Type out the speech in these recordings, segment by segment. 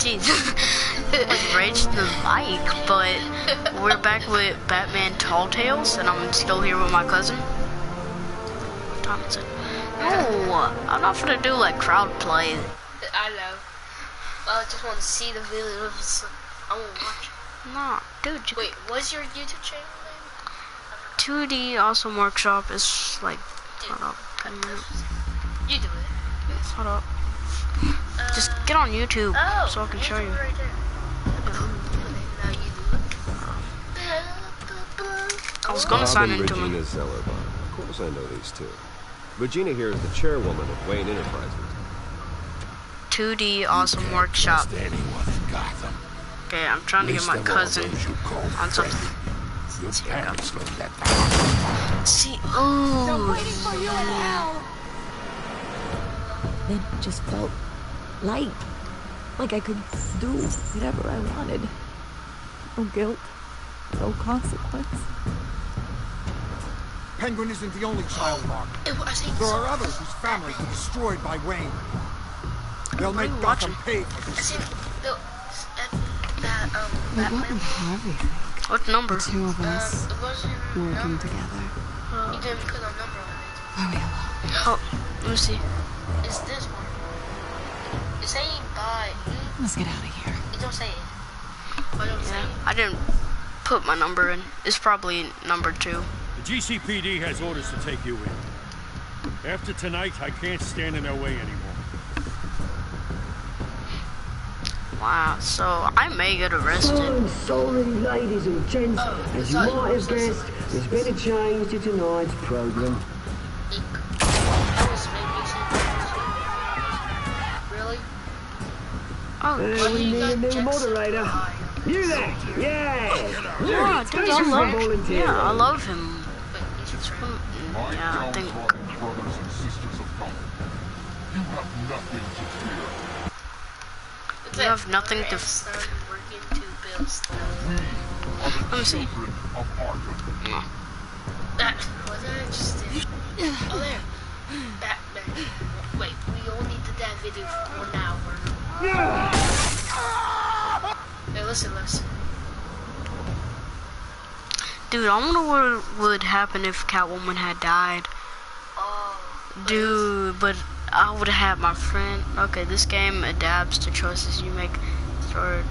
Jeez. Like rage the mic, but we're back with Batman Tall Tales, and I'm still here with my cousin. What time is it? No, I'm not gonna do like crowd play. I know. I just want to see the videos. I won't watch it. Nah, dude. Wait, what's your YouTube channel name? 2D Awesome Workshop is like. Dude, hold up. you do it. Hold up. Just get on YouTube Oh, so I can show you. Right there. Now you do it. I was gonna sign into him. Regina Zellerbach. Of course I know these two. Regina here is the chairwoman of Wayne Enterprises. 2D Awesome Workshop. Okay, I'm trying to get my cousin on something. See, oh. Waiting for you in hell. Then it just felt light, like I could do whatever I wanted. No guilt, no consequence. Penguin isn't the only child mark. There are others whose families were destroyed by Wayne. They'll make Gotham pay for this. What would Harvey think? What number? The two of us working together. You didn't put a number on it. Are we alone? Oh, let me see. It's this one. It's saying by. Let's get out of here. It don't say it. I don't say it. I didn't put my number in. It's probably number 2. The GCPD has orders to take you in. After tonight, I can't stand in their way anymore. Wow, so I may get arrested. Sorry, ladies and gents. As you might have guessed, there's been a change to tonight's program. Really? Oh, We need a new moderator. You there? Yeah! yeah, dude, I love him. Yeah, I think. You have nothing to. Let me see. That was that interesting. Oh, there. Batman. Wait, we only did that video for 1 hour. Hey, listen. Dude, I wonder what would happen if Catwoman had died. Oh. Dude, but I would have had my friend. Okay, this game adapts to choices you make. Sorted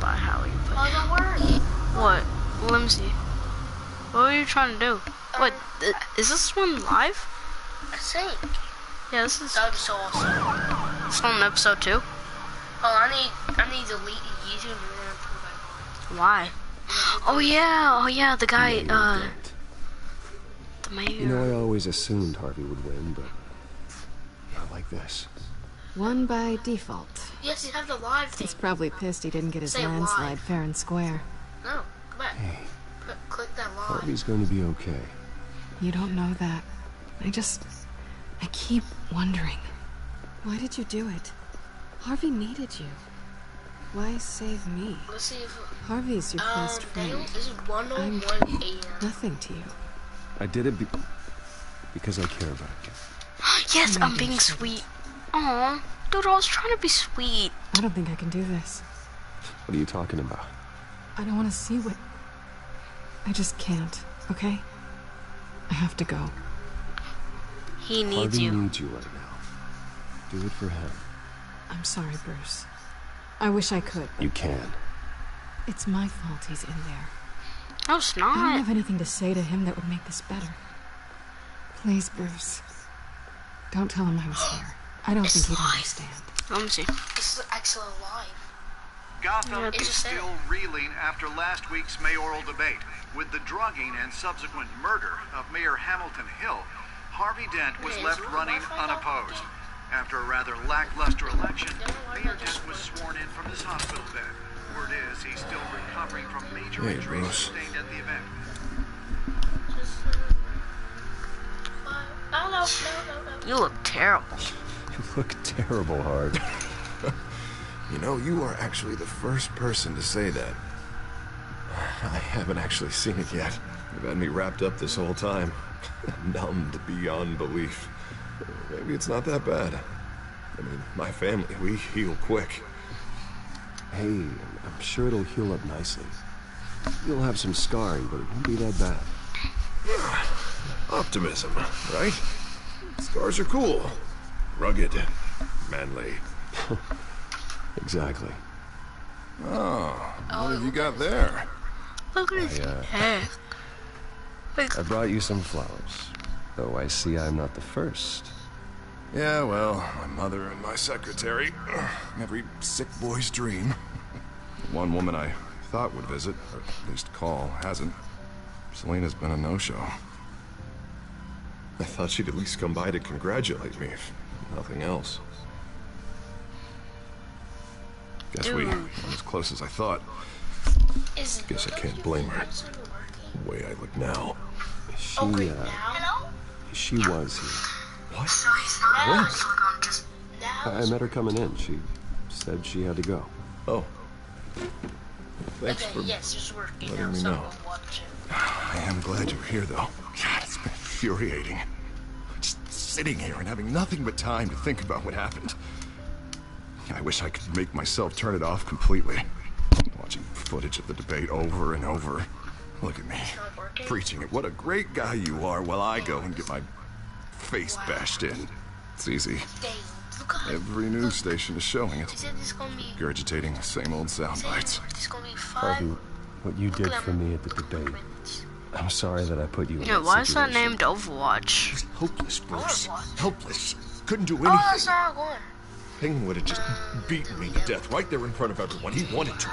by how you play. Oh, don't worry. What? Well, let me see. What are you trying to do? What? Is this one live? I think. Yeah, this is. That would be so awesome. It's on episode 2. Oh, I need to delete YouTube and then put it back on. Why? Oh yeah, the guy, the mayor. You know, I always assumed Harvey would win, but not like this. Won by default. Yes, you have the live thing. He's probably pissed he didn't get his Say landslide live. fair and square. No, come back. Hey, Click that live. Harvey's going to be okay. You don't know that. I keep wondering. Why did you do it? Harvey needed you. Why save me? Let's see if. Harvey's your best Daniel, friend. this is 1:01 I'm a.m. nothing to you. I did it because I care about you. Yes, I'm being sweet. Aw, dude, I was trying to be sweet. I don't think I can do this. What are you talking about? I don't want to see what... I just can't, okay? I have to go. He needs Harvey you. needs you right now. Do it for him. I'm sorry, Bruce. I wish I could. You can. It's my fault he's in there. No, it's I don't not. have anything to say to him that would make this better. Please, Bruce. Don't tell him I was here. I don't think he'd understand. Let me see. This is actually live. Gotham is Interesting. still reeling after last week's mayoral debate. With the drugging and subsequent murder of Mayor Hamilton Hill, Harvey Dent was left running unopposed. After a rather lackluster election, Mayor Dent was sworn in from his hospital bed. Word is he's still recovering from major injuries sustained at the event. No. You look terrible. You look terrible, Hard. You know, you are actually the first person to say that. I haven't actually seen it yet. You've had me wrapped up this whole time. Numbed beyond belief. Maybe it's not that bad. I mean, my family, we heal quick. Hey, I'm sure it'll heal up nicely. You'll have some scarring, but it won't be that bad. Optimism, right? Scars are cool. Rugged. Manly. Exactly. Oh, what have you got there? Look at his hair. I brought you some flowers. Though I see I'm not the first. Yeah, well, my mother and my secretary. Every sick boy's dream. One woman I thought would visit, or at least call, hasn't. Selena's been a no-show. I thought she'd at least come by to congratulate me, if nothing else. Guess we weren't as close as I thought. Guess I can't blame her. The way I look now. She was here. What? I met her coming in. She said she had to go. Oh. Thanks for just working letting now, me so know. I'll watch it. I am glad you're here, though. God, it's been infuriating. Just sitting here and having nothing but time to think about what happened. I wish I could make myself turn it off completely. Watching footage of the debate over and over. Look at me, preaching it. What a great guy you are, while I go and get my face bashed in. It's easy. Every news station is showing it. Regurgitating the same old sound bites. Harvey, what you did for me at the debate. I'm sorry that I put you in that Why is that situation. named Overwatch? Just hopeless, Bruce. Helpless. Couldn't do anything. that's not going. Ping would have just beaten me to death right there in front of everyone. He wanted to.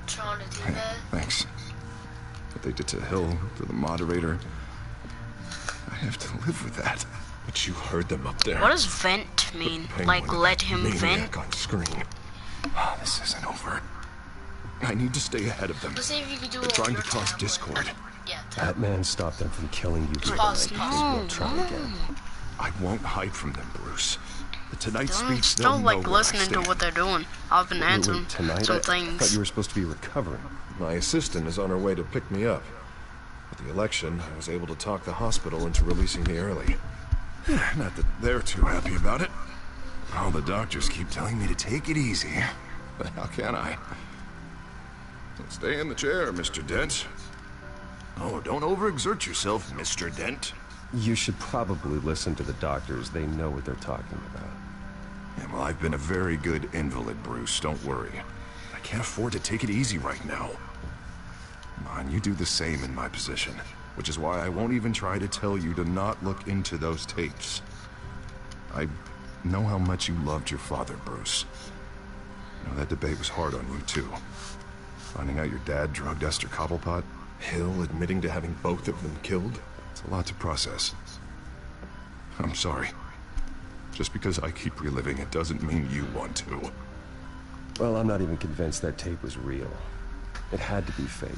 Trying to do Hey, that. thanks. What they did to Hill, to the moderator, I have to live with that. But you heard them up there. What does vent mean? The Like penguin, let that him maniac vent? on screen. Oh, this isn't over. I need to stay ahead of them. Let's see if you can do They're it trying on to your cause tablet. discord. Yeah, That man stopped them from killing you. Pause, We'll try again. I won't hide from them, Bruce. The Tonight I'm speech, still they'll like know where I listening to stand. what they're doing. I've been answering Tonight? some I thought things. you were supposed to be recovering. My assistant is on her way to pick me up. With the election, I was able to talk the hospital into releasing me early. Not that they're too happy about it. All the doctors keep telling me to take it easy. But how can I? So stay in the chair, Mr. Dent. Oh, don't overexert yourself, Mr. Dent. You should probably listen to the doctors. They know what they're talking about. Yeah, well, I've been a very good invalid, Bruce. Don't worry. I can't afford to take it easy right now. Come on, you do the same in my position. Which is why I won't even try to tell you to not look into those tapes. I know how much you loved your father, Bruce. You know, that debate was hard on you, too. Finding out your dad drugged Esther Cobblepot, Hill admitting to having both of them killed. It's a lot to process. I'm sorry. Just because I keep reliving it doesn't mean you want to. Well, I'm not even convinced that tape was real. It had to be fake.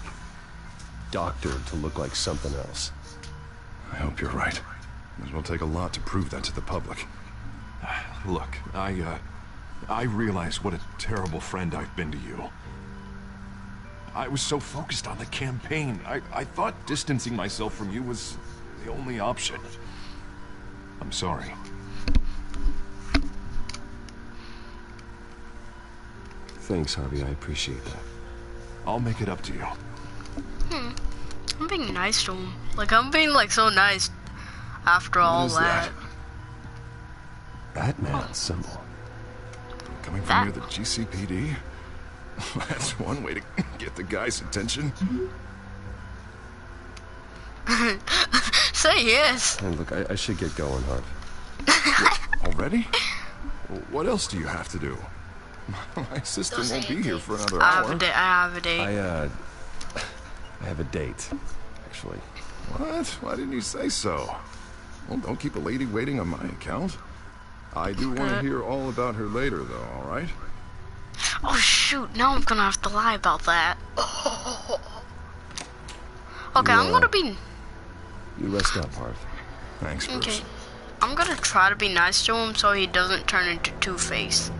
Doctored to look like something else. I hope you're right. It will take a lot to prove that to the public. Look, I realize what a terrible friend I've been to you. I was so focused on the campaign. I thought distancing myself from you was the only option. I'm sorry. Thanks, Harvey. I appreciate that. I'll make it up to you. I'm being nice to him. Like, I'm being like so nice after all is that. Batman symbol. Coming from near the GCPD? That's one way to get the guy's attention. Say yes. Hey, look, I should get going, Harv. Already? What else do you have to do? My assistant won't be here for another hour. I have a date. I have a date, actually. What? Why didn't you say so? Well, don't keep a lady waiting on my account. I do want to hear all about her later, though, all right? Oh shoot, now I'm gonna have to lie about that. Okay, I'm gonna be... You rest up, Harv. Thanks, Bruce. Okay. I'm gonna try to be nice to him so he doesn't turn into Two-Face.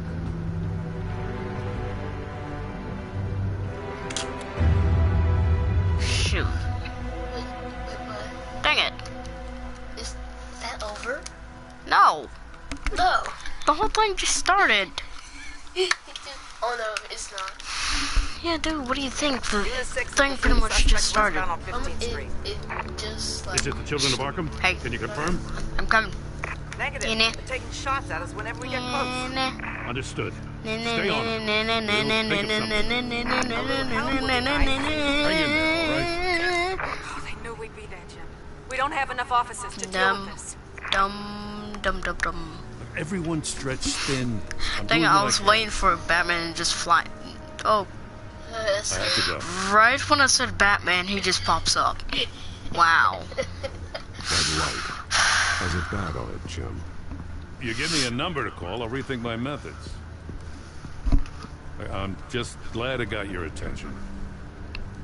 Shoot. Wait, what? Dang it. Is that over? No. No. The whole thing just started. Oh no, it's not. Yeah, dude, what do you think? The thing pretty much just started. It just like... Is it the children of Arkham? Hey. Can you confirm? I'm coming. Negative. Nah. They're taking shots at us whenever we get close. Understood. Stay on it. We'll think of something. Hang in there, all right? Oh, they knew we'd be there, Jim. We don't have enough officers to deal with this. Dumb. Everyone's stretched thin. Dang it, I was waiting for Batman to just fly. Oh, I have to go. right when I said Batman, he just pops up. Wow. That light has a bat on it, Jim. You give me a number to call, I'll rethink my methods. I'm just glad I got your attention.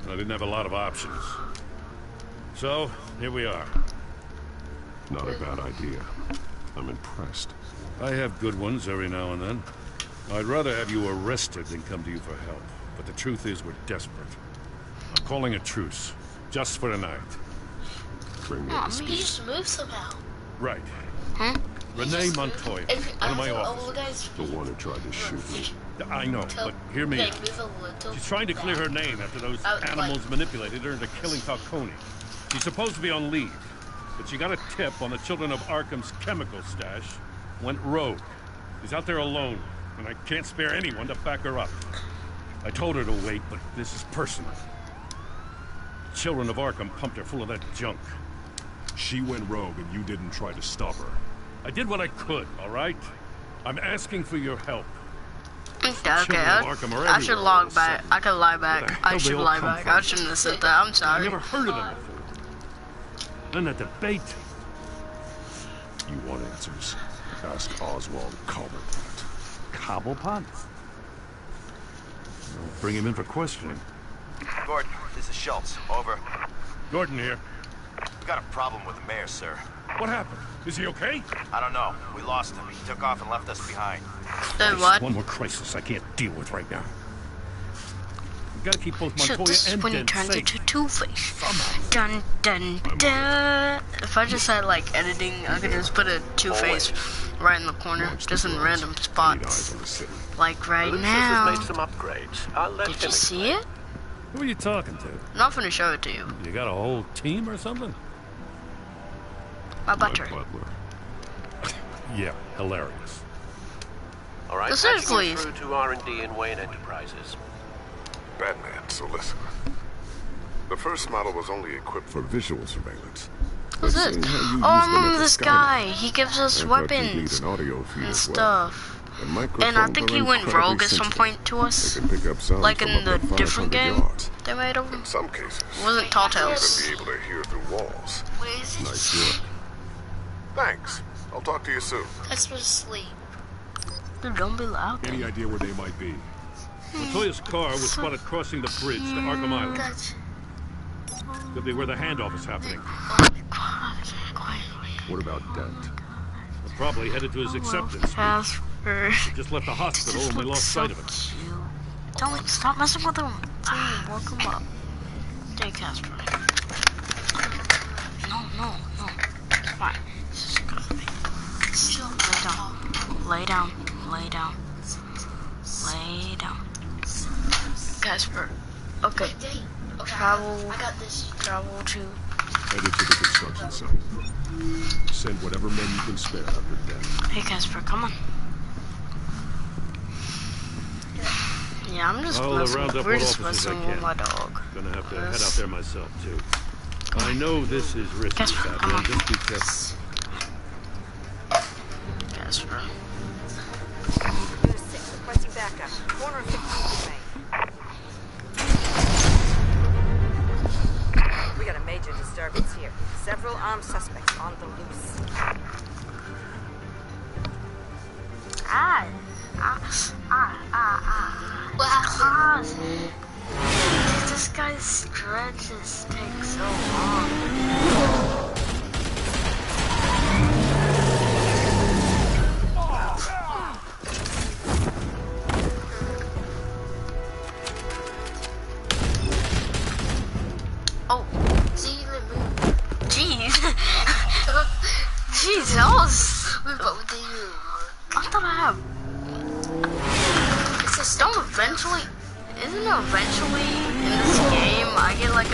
I didn't have a lot of options. So, here we are. Not a bad idea. I'm impressed. I have good ones every now and then. I'd rather have you arrested than come to you for help. But the truth is, we're desperate. I'm calling a truce. Just for tonight. Bring me Aw, the speed. he just moved somehow. Right. Huh? Renee Montoya, one of my officers. The one who tried to shoot me. I know, but hear me out. Move a little. She's trying to clear her name after those animals manipulated her into killing Falcone. She's supposed to be on leave, but she got a tip on the children of Arkham's chemical stash, went rogue. She's out there alone, and I can't spare anyone to back her up. I told her to wait, but this is personal. The children of Arkham pumped her full of that junk. She went rogue and you didn't try to stop her. I did what I could, all right? I'm asking for your help. Okay, I should log back. I could lie back. I should lie back. I shouldn't have said that. I'm I sorry. never heard of them before. Then that debate. You want answers? Ask Oswald Cobblepot. Cobblepot? Well, bring him in for questioning. Gordon, this is Schultz. Over. Gordon here. We got a problem with the mayor, sir. What happened? Is he okay? I don't know. We lost him. He took off and left us behind. Then what? One more crisis I can't deal with right now. We gotta keep both Shit, Montoya this is and when he Dent turns safe. into Two-Face. Somehow. Dun dun dun. If I just had like editing, I could just put a Two-Face right in the corner, just in random spots. Like right now. Made some upgrades. I'll let Did you see it? Who are you talking to? I'm not gonna show it to you. You got a whole team or something? My butter. Yeah, hilarious. All right, Seriously. patching you through to R&D in Wayne Enterprises. Batman, so listen. The first model was only equipped for visual surveillance. Who's this? Oh, I remember this guy. He gives us weapons and stuff. And I think he went rogue at some point to us. Like in the different game they made of him. In some cases, It wasn't Tall Tales. be able to hear through walls. Where is it? Nice work. Thanks. I'll talk to you soon. That's supposed to sleep. Dude, don't be loud. Any idea where they might be? Montoya's car was spotted crossing the bridge to Arkham Island. That's... Could be where the handoff is happening. What about Dent? They're probably headed to his acceptance. Casper. He just left the hospital and we lost sight of him. Don't stop messing with him. Woke him up. Hey, Casper. No. Fine. Lay down. Casper. Okay. Travel. I got this. Travel to. Headed to the construction site. Send whatever men you can spare after Dent. Hey, Casper, come on. Yeah, I'm just messing round with, up we're what just officers I messing with can. my dog. Gonna have to head out there myself too. I know this is risky, Casper, come Batman. on. Just be careful. Casper. Unit 6, requesting backup. Corner of 15th Main. We got a major disturbance here. Several armed suspects on the loose. This guy's stretches take so long. Oh, jeez. Jeez, that was... Wait, but what did you... I thought I eventually, isn't it eventually in this game I get like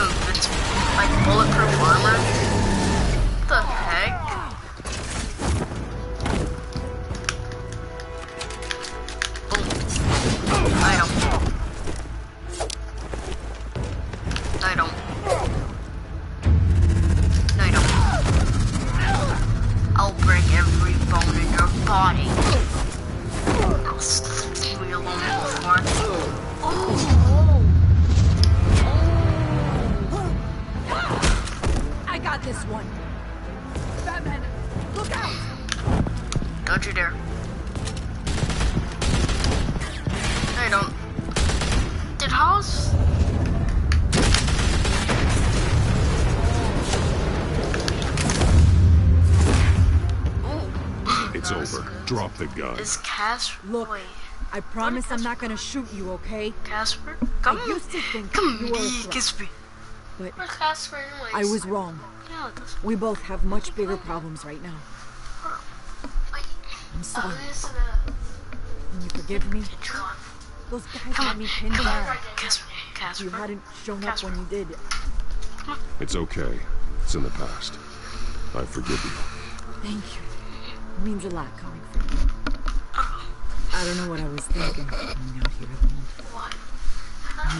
like bulletproof armor? What the heck? Boom. Item. I'll break every bone in your body. I'll squeal on the floor. I got this one. Batman, look out! Don't you dare. I don't. Did House? It's over. Drop the gun. Is Casper? Look, I promise I'm not gonna shoot you, okay? Casper? I used to think you were a threat, Casper. but Where's Casper anyways? I was wrong. Yeah, We both have much bigger problems right now. I'm sorry. Can you forgive me? Those guys had me pinned down. Casper. You hadn't shown up when you did. It's okay. It's in the past. I forgive you. Thank you. It means a lot coming from you. I don't know what I was thinking coming out here alone.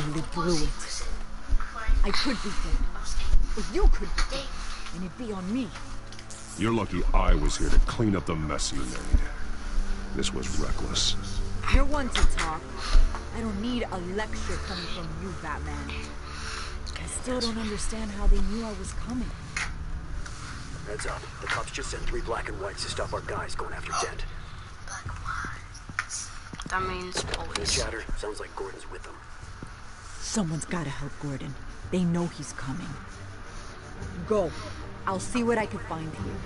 You lived through it. I could be dead. But you could be dead. And it'd be on me. You're lucky I was here to clean up the mess you made. This was reckless. You're one to talk. I don't need a lecture coming from you, Batman. I still don't understand how they knew I was coming. Heads up. The cops just sent 3 black and whites to stop our guys going after Dent. That means The police. chatter sounds like Gordon's with them. Someone's gotta help Gordon. They know he's coming. Go. I'll see what I can find here.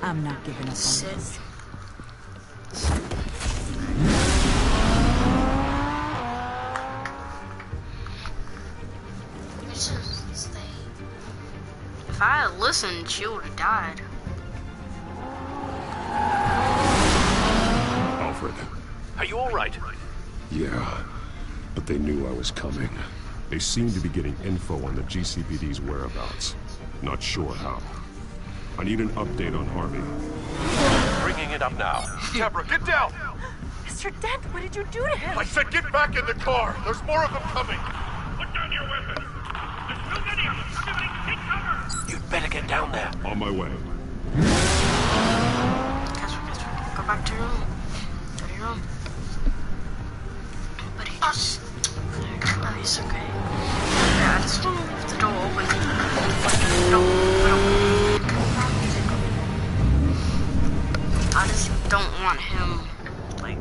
I'm not giving up on this. If I had listened, she would have died. Alfred. Are you all right? Yeah, but they knew I was coming. They seemed to be getting info on the GCPD's whereabouts. Not sure how. I need an update on Harvey. Bringing it up now. Deborah, get down! Mr. Dent, what did you do to him? I said get back in the car! There's more of them coming! Put down your weapons! There's too many of them! Everybody take cover! You'd better get down there. On my way. Casper, go back to your room. Go to your room. Buddy, just... Oh, he's okay. Yeah, I just want to leave the door open. I just don't want him, like...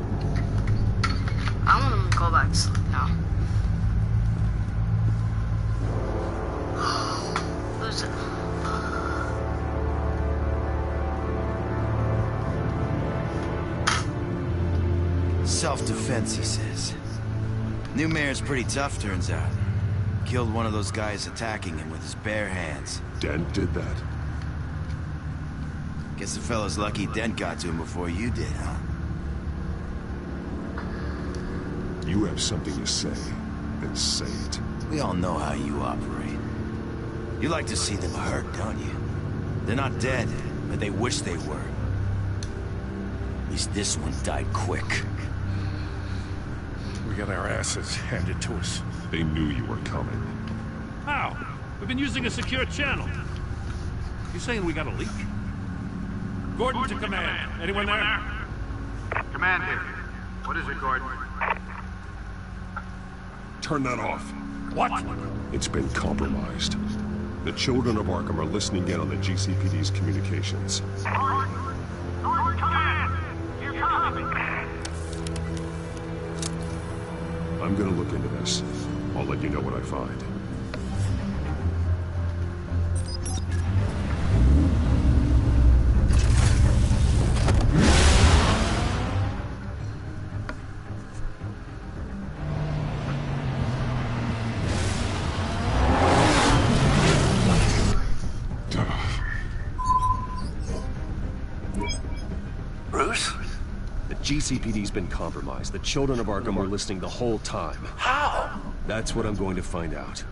I want him to go back to sleep now. Who's it? Self-defense, he says. New mayor's pretty tough, turns out. Killed one of those guys attacking him with his bare hands. Dent did that? Guess the fella's lucky Dent got to him before you did, huh? You have something to say, then say it. We all know how you operate. You like to see them hurt, don't you? They're not dead, but they wish they were. At least this one died quick. We got our asses handed to us. They knew you were coming. How? We've been using a secure channel. You saying we got a leak? Gordon to command. Anyone there? Command here. What is it, Gordon? Turn that off. What? It's been compromised. The children of Arkham are listening in on the GCPD's communications. I'm gonna look into this. I'll let you know what I find. GCPD's been compromised. The children of Arkham were listening the whole time. How? That's what I'm going to find out.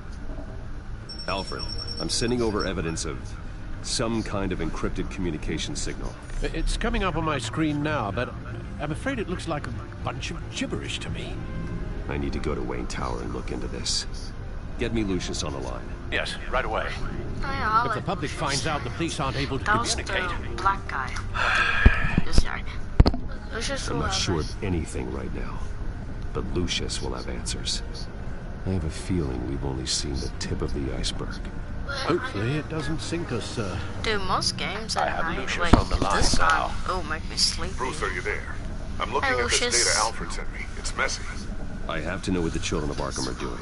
Alfred, I'm sending over evidence of some kind of encrypted communication signal. It's coming up on my screen now, but I'm afraid it looks like a bunch of gibberish to me. I need to go to Wayne Tower and look into this. Get me Lucius on the line. Yes, right away. If the public finds out the police aren't able to communicate... The black guy. This guy. Lucius I'm not sure of anything right now, but Lucius will have answers. I have a feeling we've only seen the tip of the iceberg. Hopefully it doesn't sink us, sir. Dude, most games at have night, Lucius like on the line this now. time, it'll make me sleepy. Bruce, are you there? I'm looking Hey, at this Lucius. data Alfred sent me. It's messy. I have to know what the children of Arkham are doing.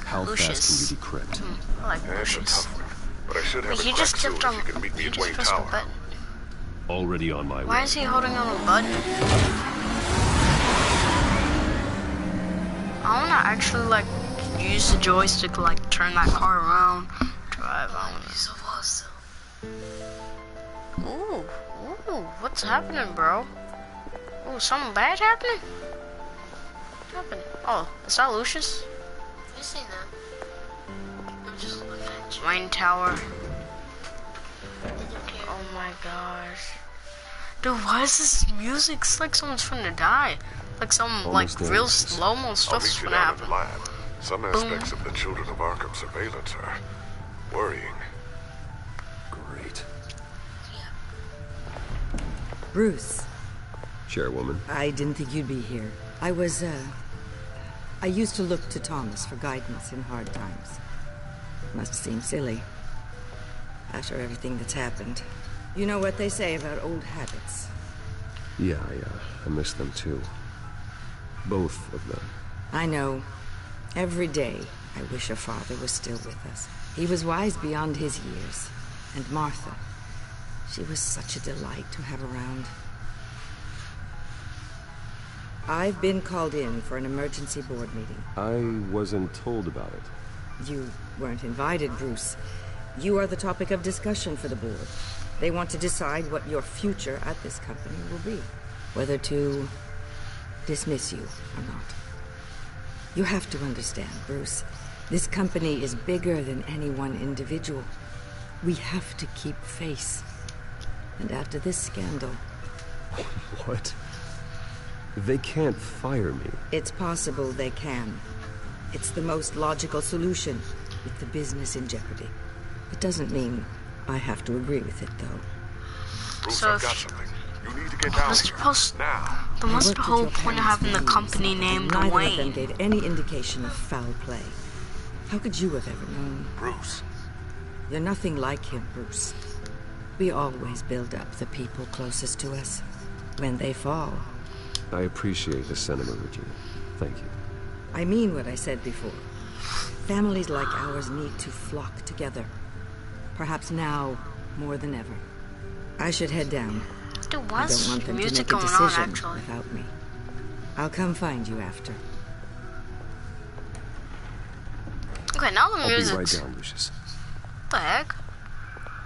How Lucius. fast can you decrypt? I like That's a Lucius. tough one. But I should have He it just cracked soon tipped if on. you can meet me He at just Wayne pressed the Tower. button. Already on my way. Why is he holding on a button? I wanna actually like use the joystick to like turn that car around, drive on it. So awesome. Ooh, what's happening, bro? Ooh, something bad happening? What happened? Oh, is that Lucius? You seen that? I'm just looking at you. Wayne Tower. Oh my gosh. Dude, why is this music? It's like someone's finna die. Like some Almost like there. real slow-mo I'll stuff's meet you finna down at the happen. lab. Some aspects of the Children of Arkham surveillance are worrying. Great. Bruce, Chairwoman. I didn't think you'd be here. I used to look to Thomas for guidance in hard times. Must seem silly. After everything that's happened. You know what they say about old habits. Yeah, I miss them too. Both of them. I know. Every day, I wish a father was still with us. He was wise beyond his years. And Martha, she was such a delight to have around. I've been called in for an emergency board meeting. I wasn't told about it. You weren't invited, Bruce. You are the topic of discussion for the board. They want to decide what your future at this company will be. Whether to dismiss you or not. You have to understand, Bruce. This company is bigger than any one individual. We have to keep face. And after this scandal... What? They can't fire me. It's possible they can. It's the most logical solution, with the business in jeopardy. It doesn't mean I have to agree with it, though. Bruce, So I've got something. You need to get down here. Now. Then what's the whole point of having the company named Neither of Wayne? them gave any indication of foul play. How could you have ever known? Bruce. You're nothing like him, Bruce. We always build up the people closest to us. When they fall... I appreciate the sentiment, Regina. Thank you. I mean what I said before. Families like ours need to flock together. Perhaps now, more than ever. I should head down. Dude, I why's don't want them to music make a going on, decision actually? without me. I'll come find you after. Okay, now the I'll be right music's... down, Lucius. What the heck?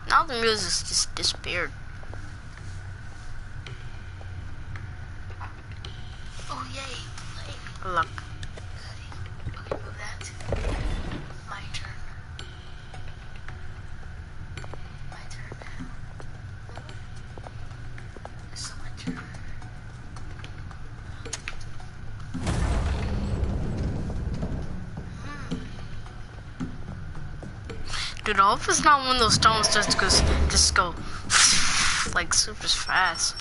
Now the music's just disappeared. Oh, yay. Look. Okay, move that. My turn. My turn. So my turn. Dude, I hope it's not one of those stones just go like super fast.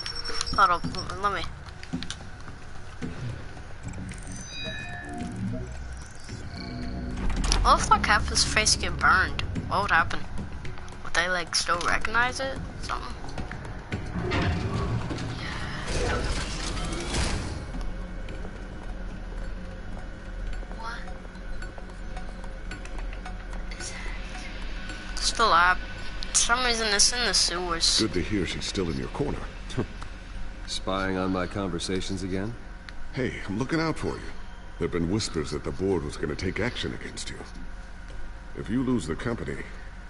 Hold up, let me. What if like half his face get burned? What would happen? Would they like still recognize it? Something? It's the lab. For some reason it's in the sewers. Good to hear she's still in your corner. Spying on my conversations again? Hey, I'm looking out for you. There've been whispers that the board was going to take action against you. If you lose the company,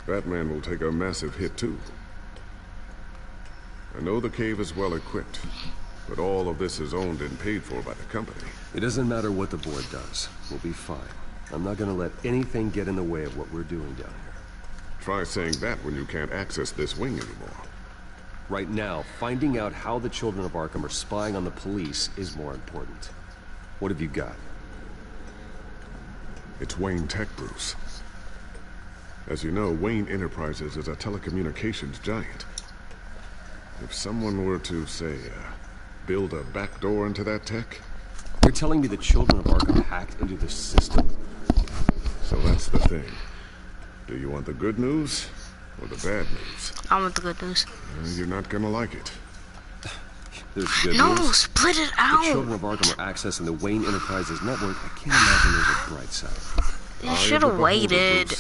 Batman will take a massive hit too. I know the cave is well equipped, But all of this is owned and paid for by the company. It doesn't matter what the board does. We'll be fine. I'm not gonna let anything get in the way of what we're doing down here. Try saying that when you can't access this wing anymore. Right now, finding out how the children of Arkham are spying on the police is more important. What have you got? It's Wayne Tech, Bruce. As you know, Wayne Enterprises is a telecommunications giant. If someone were to, say, build a backdoor into that tech... You're telling me the children of Arkham hacked into the system? So that's the thing. Do you want the good news or the bad news? I want the good news. You're not gonna like it. There's good news. No, split it out. The children of Arkham are accessing the Wayne Enterprises network. I can't imagine there's a bright side. You should have waited.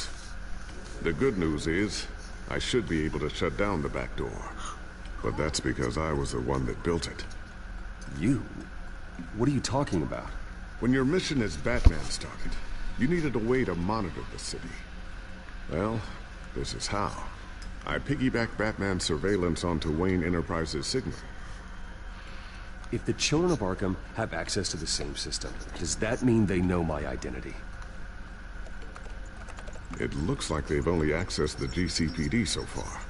The good news is, I should be able to shut down the back door. But that's because I was the one that built it. You? What are you talking about? When your mission as Batman started, you needed a way to monitor the city. Well, this is how. I piggybacked Batman's surveillance onto Wayne Enterprises' signal. If the children of Arkham have access to the same system, does that mean they know my identity? It looks like they've only accessed the GCPD so far.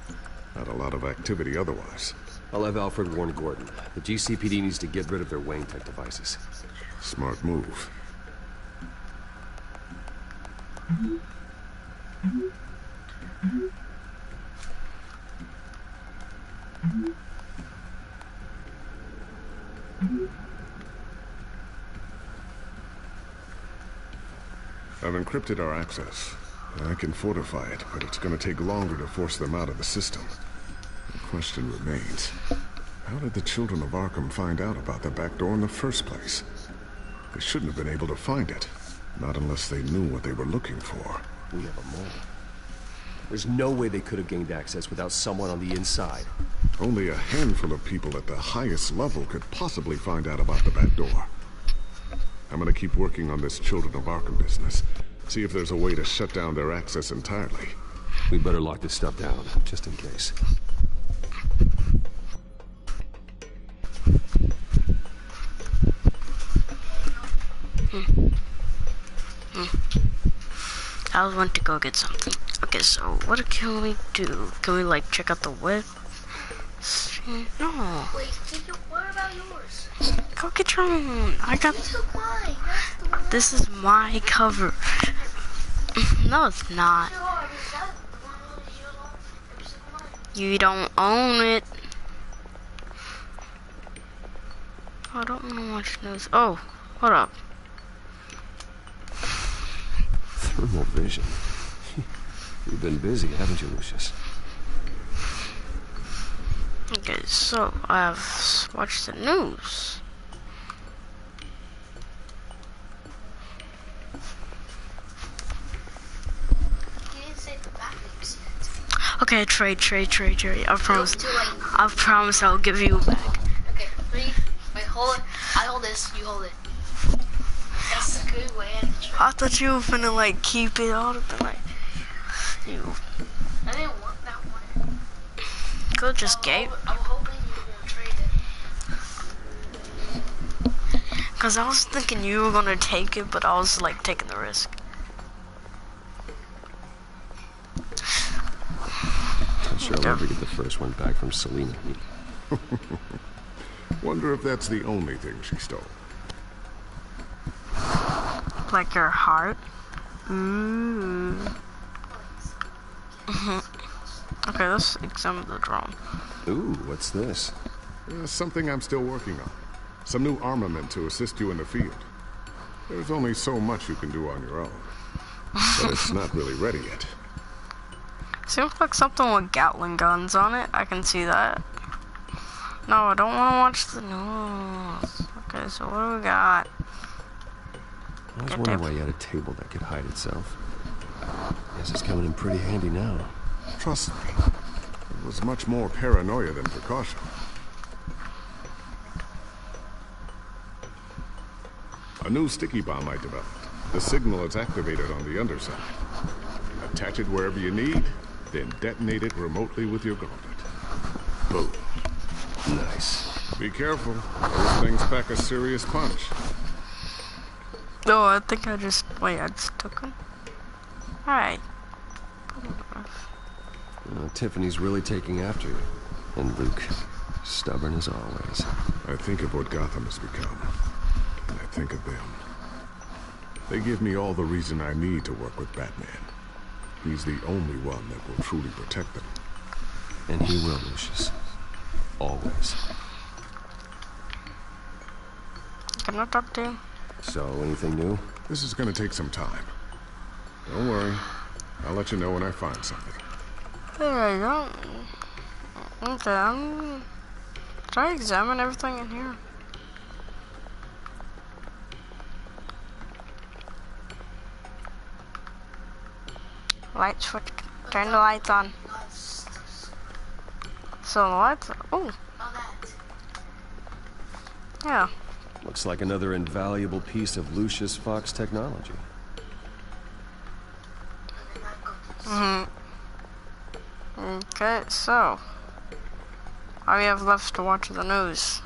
Not a lot of activity otherwise. I'll have Alfred warn Gordon. The GCPD needs to get rid of their Wayne Tech devices. Smart move. I've encrypted our access. I can fortify it, but it's gonna take longer to force them out of the system. The question remains, how did the children of Arkham find out about the back door in the first place? They shouldn't have been able to find it. Not unless they knew what they were looking for. We have a mole. There's no way they could have gained access without someone on the inside. Only a handful of people at the highest level could possibly find out about the back door. I'm gonna keep working on this Children of Arkham business. See if there's a way to shut down their access entirely. We better lock this stuff down, just in case. I was went to go get something. Okay, so what can we do? Can we like check out the web? No. Wait, what about yours? Go get your own. I got. You took mine. That's the one. This is my cover. No, it's not. You don't own it. I don't want to watch news. Oh, hold up. Thermal vision. You've been busy, haven't you, Lucius? Okay, so I've watched the news. Okay, trade. I promise I'll give you back. Okay, 3. Wait, hold it. I hold this, you hold it. That's a good way. I thought you were finna like keep it all up and like you. I didn't want that one. Could just gave. I'm hoping you won't trade it. Cause I was thinking you were gonna take it, but I was like taking the risk. I'm sure I'll never get the first one back from Selena. Wonder if that's the only thing she stole. Like your heart? Ooh. Okay, let's examine the drone. Ooh, what's this? Something I'm still working on. Some new armament to assist you in the field. There's only so much you can do on your own. But it's not really ready yet. Seems like something with Gatling guns on it. I can see that. No, I don't want to watch the news. Okay, so what do we got? I was wondering why you had a table that could hide itself. Guess it's coming in pretty handy now. Trust me, it was much more paranoia than precaution. A new sticky bomb I developed. The signal is activated on the underside. Attach it wherever you need, then detonate it remotely with your gauntlet. Boom. Nice. Be careful. Those things pack a serious punch. No, I think I just took him. Alright. Tiffany's really taking after you. And Luke, stubborn as always. I think of what Gotham has become. And I think of them. They give me all the reason I need to work with Batman. He's the only one that will truly protect them. And he will, Lucius. Always. Can I talk to you? So, anything new? This is gonna take some time. Don't worry. I'll let you know when I find something. There you go. Okay, did I examine everything in here? Light switch. Turn the lights on. So the lights. Oh. Yeah. Looks like another invaluable piece of Lucius Fox technology. Okay, so all we have left to watch the news.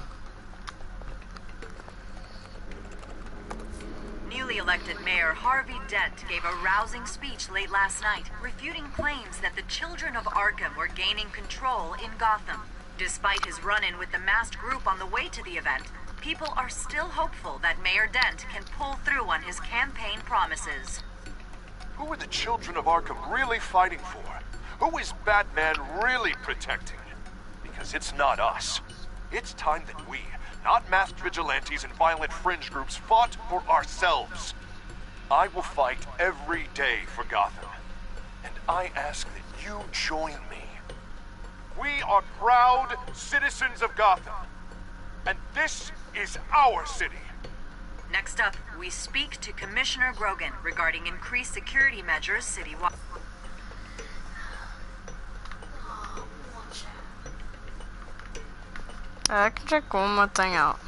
Newly elected Mayor Harvey Dent gave a rousing speech late last night, refuting claims that the children of Arkham were gaining control in Gotham. Despite his run-in with the masked group on the way to the event, people are still hopeful that Mayor Dent can pull through on his campaign promises. Who are the children of Arkham really fighting for? Who is Batman really protecting? Because it's not us. It's time that we, not masked vigilantes and violent fringe groups, fought for ourselves. I will fight every day for Gotham. And I ask that you join me. We are proud citizens of Gotham. And this is our city. Next up, we speak to Commissioner Grogan regarding increased security measures citywide. I can check one more thing out.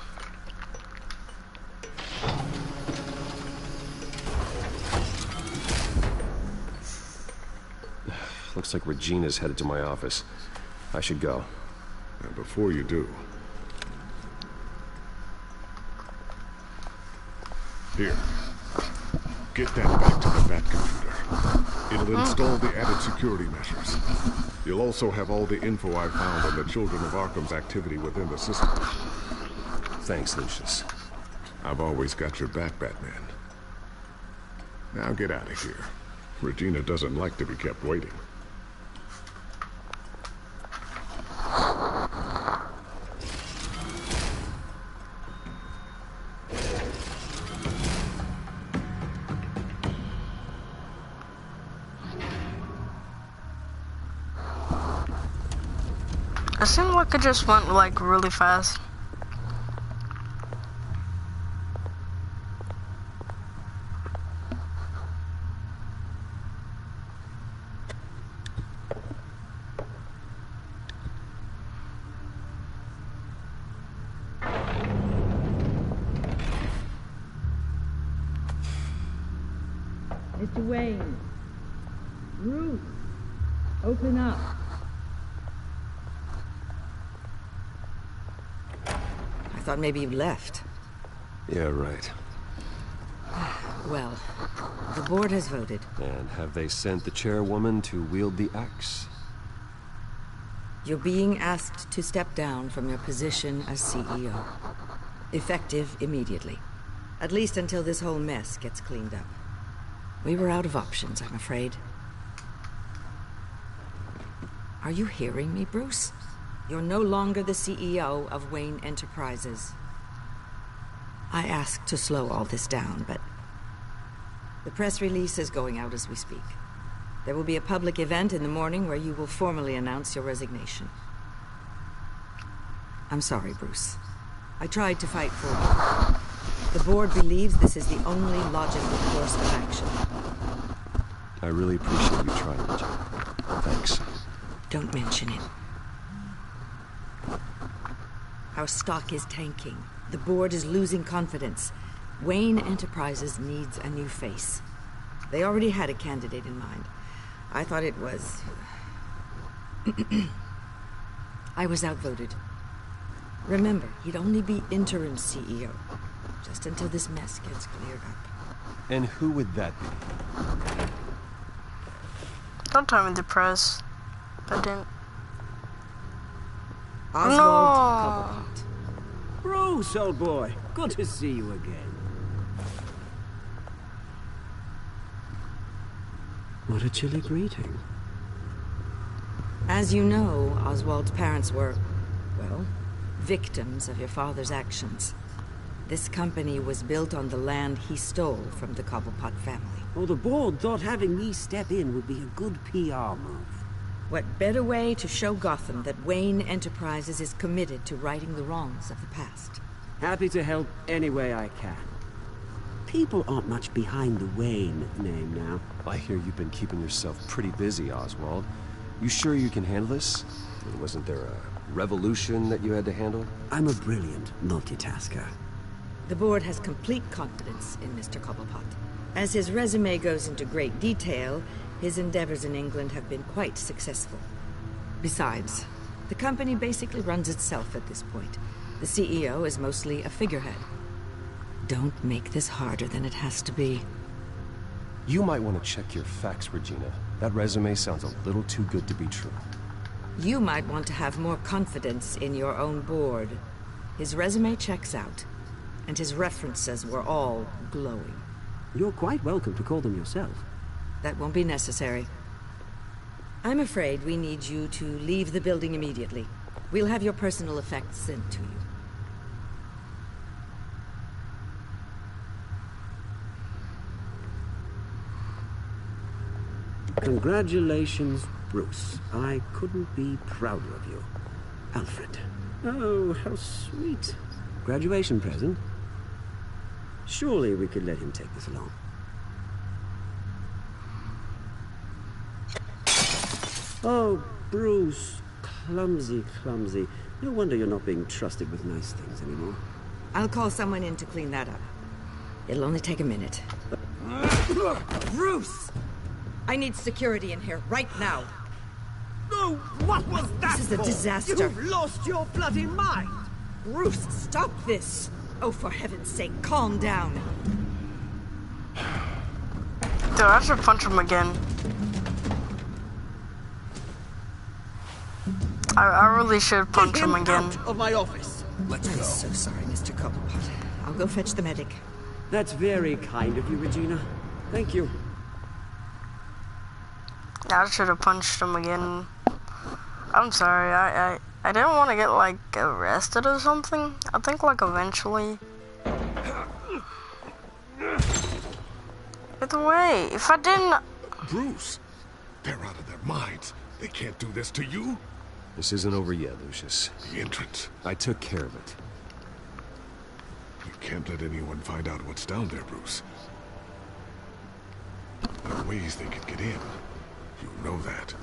Looks like Regina's headed to my office. I should go. And before you do... Here. Get that back to the Bat computer. It'll install the added security measures. You'll also have all the info I've found on the Children of Arkham's activity within the system. Thanks, Lucius. I've always got your back, Batman. Now get out of here. Regina doesn't like to be kept waiting. It seemed like it just went like really fast. Mr. Wayne. Ruth. Open up. I thought maybe you left. Yeah, right. Well, the board has voted. And have they sent the chairwoman to wield the axe? You're being asked to step down from your position as CEO. Effective immediately. At least until this whole mess gets cleaned up. We were out of options, I'm afraid. Are you hearing me, Bruce? You're no longer the CEO of Wayne Enterprises. I asked to slow all this down, but the press release is going out as we speak. There will be a public event in the morning where you will formally announce your resignation. I'm sorry, Bruce. I tried to fight for you. The board believes this is the only logical course of action. I really appreciate you trying, Richard. Thanks. Don't mention it. Our stock is tanking. The board is losing confidence. Wayne Enterprises needs a new face. They already had a candidate in mind. I thought it was... I was outvoted. Remember, he'd only be interim CEO, just until this mess gets cleared up. And who would that be? Don't tell me the press. I didn't. Oswald Cobblepot. Bruce, old boy. Good to see you again. What a chilly greeting. As you know, Oswald's parents were, well, victims of your father's actions. This company was built on the land he stole from the Cobblepot family. Well, the board thought having me step in would be a good PR move. What better way to show Gotham that Wayne Enterprises is committed to righting the wrongs of the past? Happy to help any way I can. People aren't much behind the Wayne name now. I hear you've been keeping yourself pretty busy, Oswald. You sure you can handle this? Wasn't there a revolution that you had to handle? I'm a brilliant multitasker. The board has complete confidence in Mr. Cobblepot. As his resume goes into great detail, his endeavors in England have been quite successful. Besides, the company basically runs itself at this point. The CEO is mostly a figurehead. Don't make this harder than it has to be. You might want to check your facts, Regina. That resume sounds a little too good to be true. You might want to have more confidence in your own board. His resume checks out, and his references were all glowing. You're quite welcome to call them yourself. That won't be necessary. I'm afraid we need you to leave the building immediately. We'll have your personal effects sent to you. Congratulations, Bruce. I couldn't be prouder of you. Alfred. Oh, how sweet. Graduation present. Surely we could let him take this along. Oh, Bruce. Clumsy, clumsy. No wonder you're not being trusted with nice things anymore. I'll call someone in to clean that up. It'll only take a minute. Bruce! I need security in here, right now. Oh, what was that? This is a disaster. You've lost your bloody mind! Bruce, stop this! Oh, for heaven's sake, calm down. Dude, I should punch him again. I really should punch him again. Out of my office. Let's go. I'm so sorry, Mr. Cobblepot. I'll go fetch the medic. That's very kind of you, Regina. Thank you. I should have punched him again. I'm sorry, I didn't want to get, like, arrested or something. I think, like, eventually. Get away. If I didn't... Bruce, they're out of their minds. They can't do this to you. This isn't over yet, Lucius. The entrance. I took care of it. You can't let anyone find out what's down there, Bruce. There are ways they could get in. You know that.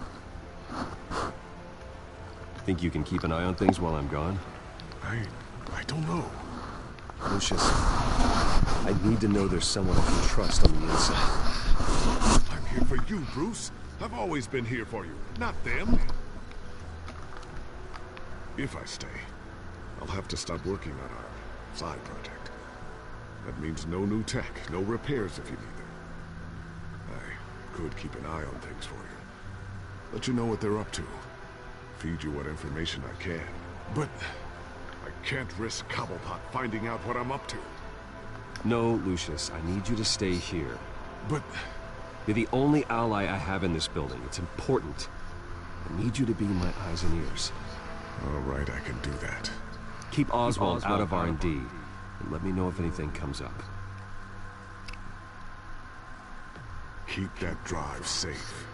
Think you can keep an eye on things while I'm gone? I don't know. Lucius, I need to know there's someone I can trust on the inside. I'm here for you, Bruce. I've always been here for you, not them. If I stay, I'll have to stop working on our side project. That means no new tech, no repairs if you need them. I could keep an eye on things for you. Let you know what they're up to. Feed you what information I can. But I can't risk Cobblepot finding out what I'm up to. No, Lucius, I need you to stay here. But... You're the only ally I have in this building. It's important. I need you to be my eyes and ears. All right, I can do that. Keep Oswald out of R&D, and let me know if anything comes up. Keep that drive safe.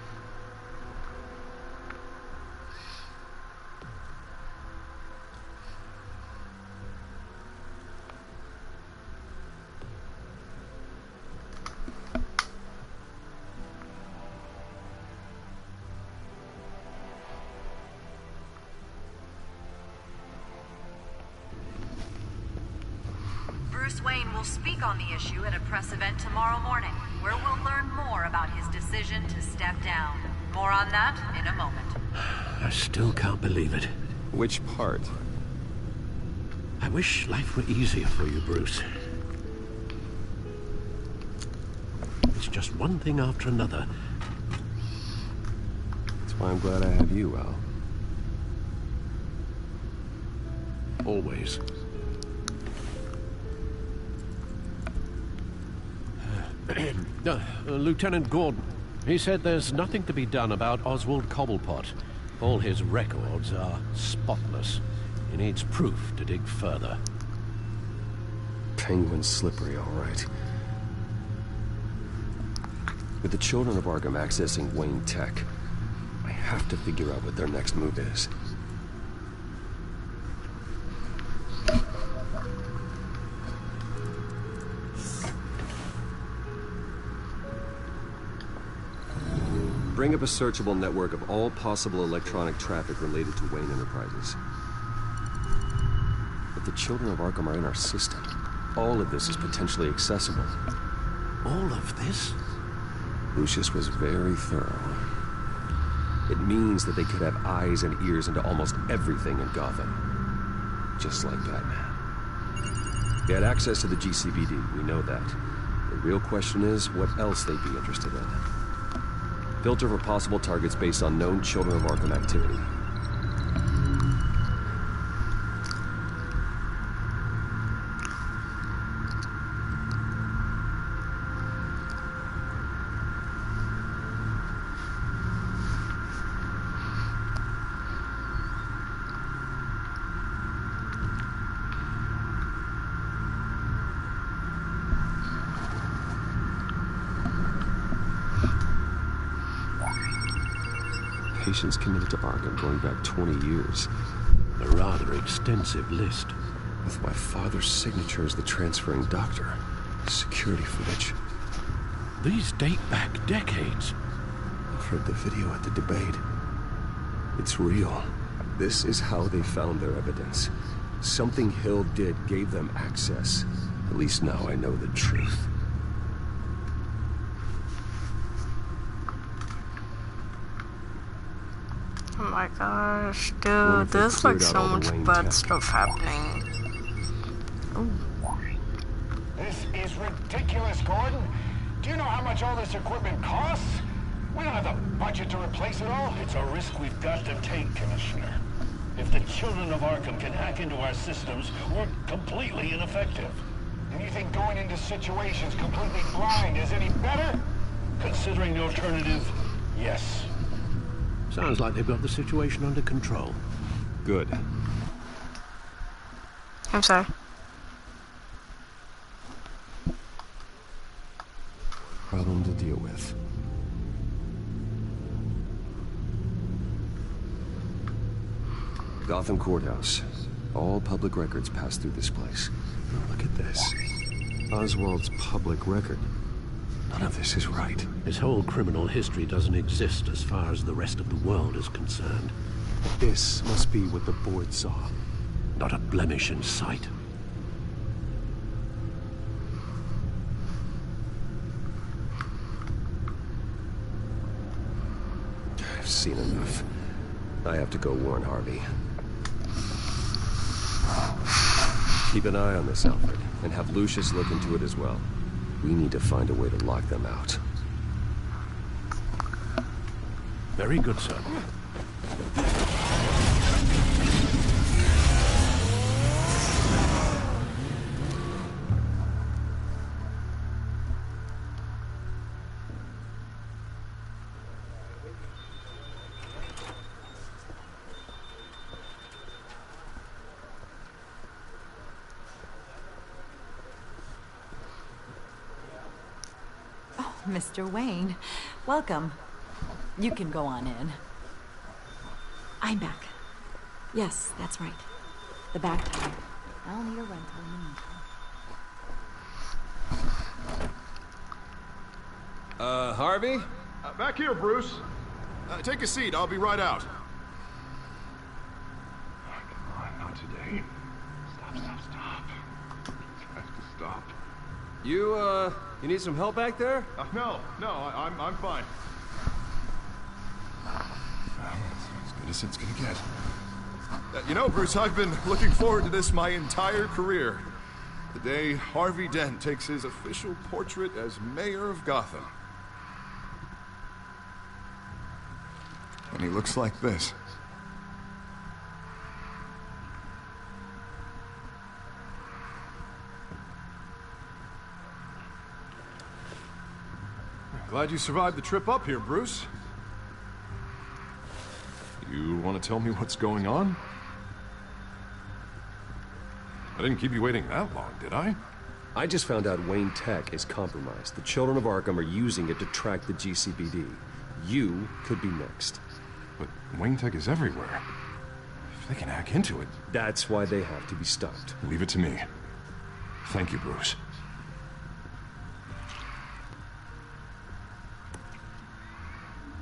Bruce Wayne will speak on the issue at a press event tomorrow morning, where we'll learn more about his decision to step down. More on that in a moment. I still can't believe it. Which part? I wish life were easier for you, Bruce. It's just one thing after another. That's why I'm glad I have you, Al. Always. Lieutenant Gordon, he said there's nothing to be done about Oswald Cobblepot. All his records are spotless. He needs proof to dig further. Penguin's slippery, all right. With the children of Arkham accessing Wayne Tech, I have to figure out what their next move is. Bring up a searchable network of all possible electronic traffic related to Wayne Enterprises. If the children of Arkham are in our system, all of this is potentially accessible. All of this? Lucius was very thorough. It means that they could have eyes and ears into almost everything in Gotham. Just like Batman. They had access to the GCPD, we know that. The real question is what else they'd be interested in. Filter for possible targets based on known Children of Arkham activity. Patients committed to Arkham going back 20 years. A rather extensive list. With my father's signature as the transferring doctor. Security footage. These date back decades. I've heard the video at the debate. It's real. This is how they found their evidence. Something Hill did gave them access. At least now I know the truth. Oh my gosh, dude, there's like so much bad stuff happening. Ooh. This is ridiculous, Gordon. Do you know how much all this equipment costs? We don't have the budget to replace it all. It's a risk we've got to take, Commissioner. If the children of Arkham can hack into our systems, we're completely ineffective. And you think going into situations completely blind is any better? Considering the alternative, yes. Sounds like they've got the situation under control. Good. I'm sorry. Problem to deal with. Gotham Courthouse. All public records pass through this place. Oh, look at this. Oswald's public record. None of this is right. His whole criminal history doesn't exist as far as the rest of the world is concerned. This must be what the board saw. Not a blemish in sight. I've seen enough. I have to go warn Harvey. Keep an eye on this, Alfred, and have Lucius look into it as well. We need to find a way to lock them out. Very good, sir. Mr. Wayne, welcome. You can go on in. I'm back. Yes, that's right. The back tire. I'll need a rental in the meantime. Harvey? Back here, Bruce. Take a seat. I'll be right out. Oh, come on, not today. Stop. You have to stop. You need some help back there? No, I'm fine. Well, as good as it's gonna get. You know, Bruce, I've been looking forward to this my entire career. The day Harvey Dent takes his official portrait as mayor of Gotham. And he looks like this. Glad you survived the trip up here, Bruce. You want to tell me what's going on? I didn't keep you waiting that long, did I? I just found out Wayne Tech is compromised. The children of Arkham are using it to track the GCPD. You could be next. But Wayne Tech is everywhere. If they can hack into it... That's why they have to be stopped. Leave it to me. Thank you, Bruce.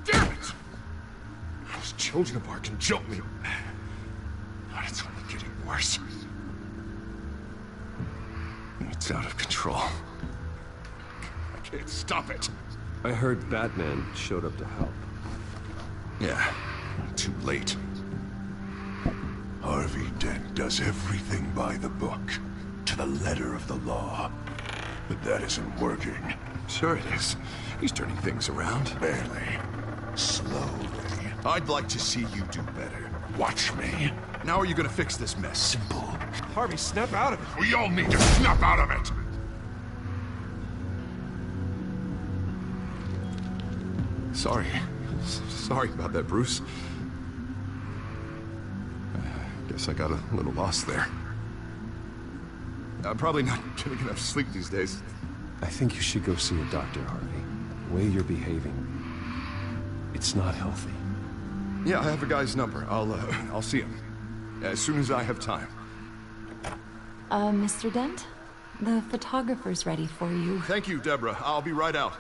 Damn it! Those children of Arkham jumped me. God, it's only getting worse. It's out of control. I can't stop it. I heard Batman showed up to help. Yeah, too late. Harvey Dent does everything by the book, to the letter of the law. But that isn't working. Sure it is. He's turning things around. Barely. Slowly. I'd like to see you do better. Watch me. How are you gonna fix this mess? Simple. Harvey, snap out of it. We all need to snap out of it! Sorry. Sorry about that, Bruce. Guess I got a little lost there. I'm probably not getting enough sleep these days. I think you should go see a doctor, Harvey. The way you're behaving, it's not healthy. Yeah, I have a guy's number. I'll see him as soon as I have time. Mr. Dent? The photographer's ready for you. Thank you, Deborah. I'll be right out.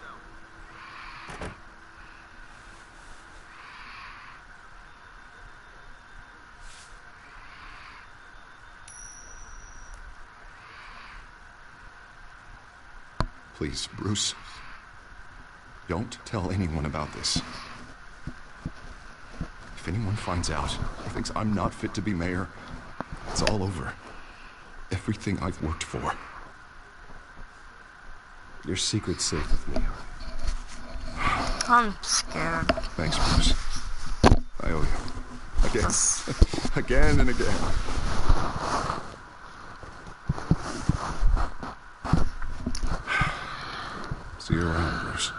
Please, Bruce. Don't tell anyone about this. If anyone finds out or thinks I'm not fit to be mayor, it's all over. Everything I've worked for. Your secret's safe with me. I'm scared. Thanks, Bruce. I owe you. Again. Again and again. See you around, Bruce.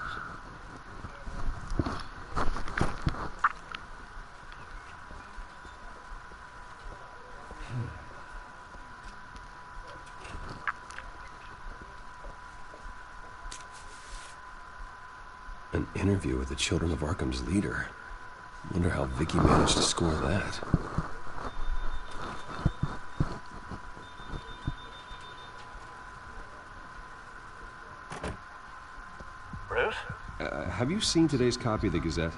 An interview with the Children of Arkham's leader. Wonder how Vicky managed to score that. Bruce? Have you seen today's copy of the Gazette?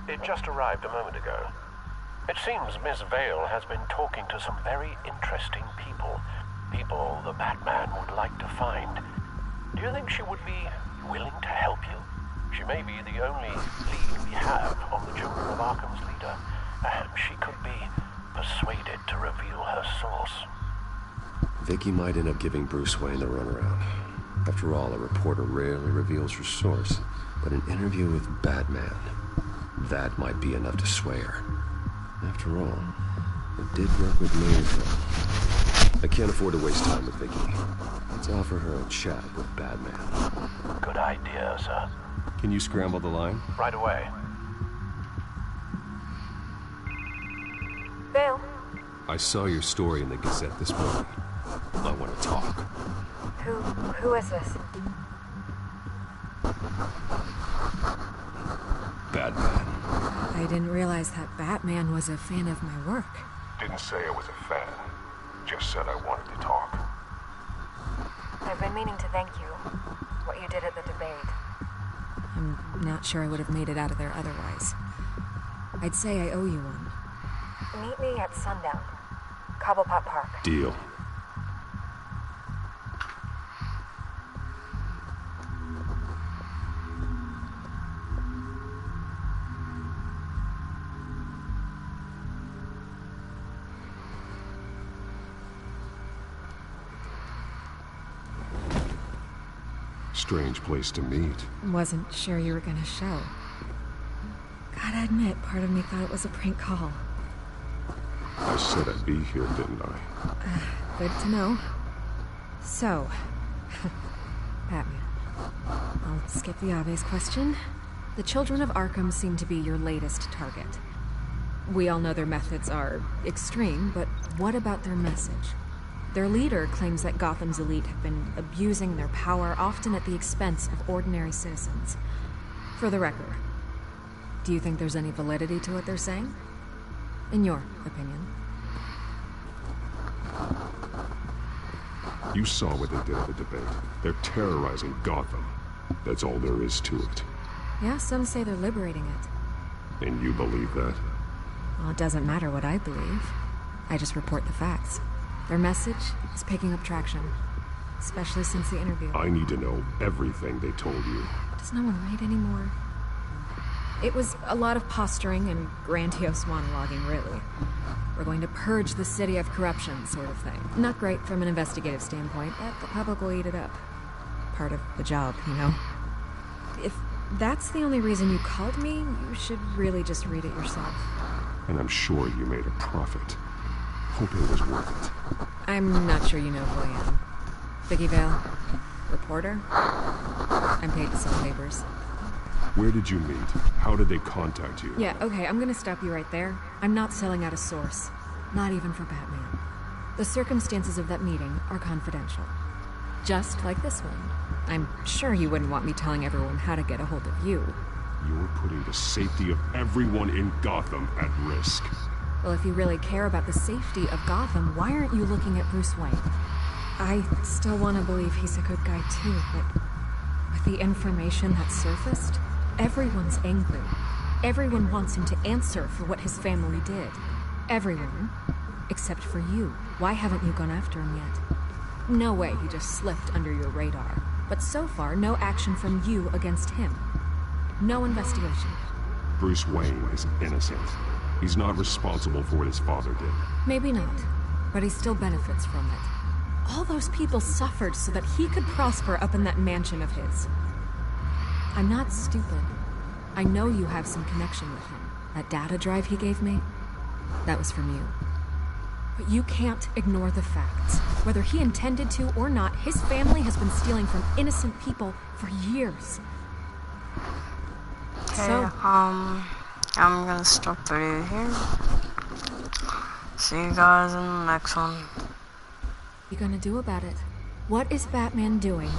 It just arrived a moment ago. It seems Miss Vale has been talking to some very interesting people. People the Batman would like to find. Do you think she would be willing to help you? She may be the only lead we have on the Children of Arkham's leader. Perhaps she could be persuaded to reveal her source. Vicky might end up giving Bruce Wayne the runaround. After all, a reporter rarely reveals her source. But an interview with Batman, that might be enough to sway her. After all, it did work with Mayor Hill. I can't afford to waste time with Vicky. Let's offer her a chat with Batman. Good idea, sir. Can you scramble the line? Right away. Vale? I saw your story in the Gazette this morning. I want to talk. Who is this? Batman. I didn't realize that Batman was a fan of my work. Didn't say I was a fan. Just said I wanted to talk. I've been meaning to thank you. What you did at the debate. I'm not sure I would have made it out of there otherwise. I'd say I owe you one. Meet me at sundown. Cobblepot Park. Deal. Strange place to meet. Wasn't sure you were gonna show. Gotta admit, part of me thought it was a prank call. I said I'd be here, didn't I? Good to know. So, Batman. I'll skip the obvious question. The children of Arkham seem to be your latest target. We all know their methods are extreme, but what about their message? Their leader claims that Gotham's elite have been abusing their power, often at the expense of ordinary citizens. For the record, do you think there's any validity to what they're saying? In your opinion? You saw what they did at the debate. They're terrorizing Gotham. That's all there is to it. Yeah, some say they're liberating it. And you believe that? Well, it doesn't matter what I believe. I just report the facts. Their message is picking up traction, especially since the interview. I need to know everything they told you. Does no one read anymore? It was a lot of posturing and grandiose monologuing, really. We're going to purge the city of corruption, sort of thing. Not great from an investigative standpoint, but the public will eat it up. Part of the job, you know? If that's the only reason you called me, you should really just read it yourself. And I'm sure you made a profit. Hope it was worth it. I'm not sure you know who I am. Vicky Vale, reporter. I'm paid to sell papers. Where did you meet? How did they contact you? Yeah, okay, I'm gonna stop you right there. I'm not selling out a source. Not even for Batman. The circumstances of that meeting are confidential. Just like this one. I'm sure you wouldn't want me telling everyone how to get a hold of you. You're putting the safety of everyone in Gotham at risk. Well, if you really care about the safety of Gotham, why aren't you looking at Bruce Wayne? I still want to believe he's a good guy too, but with the information that surfaced, everyone's angry. Everyone wants him to answer for what his family did. Everyone. Except for you. Why haven't you gone after him yet? No way he just slipped under your radar. But so far, no action from you against him. No investigation. Bruce Wayne is innocent. He's not responsible for what his father did. Maybe not, but he still benefits from it. All those people suffered so that he could prosper up in that mansion of his. I'm not stupid. I know you have some connection with him. That data drive he gave me, that was from you. But you can't ignore the facts. Whether he intended to or not, his family has been stealing from innocent people for years. Okay, So, I'm gonna stop the video here. See you guys in the next one. What are you gonna do about it? What is Batman doing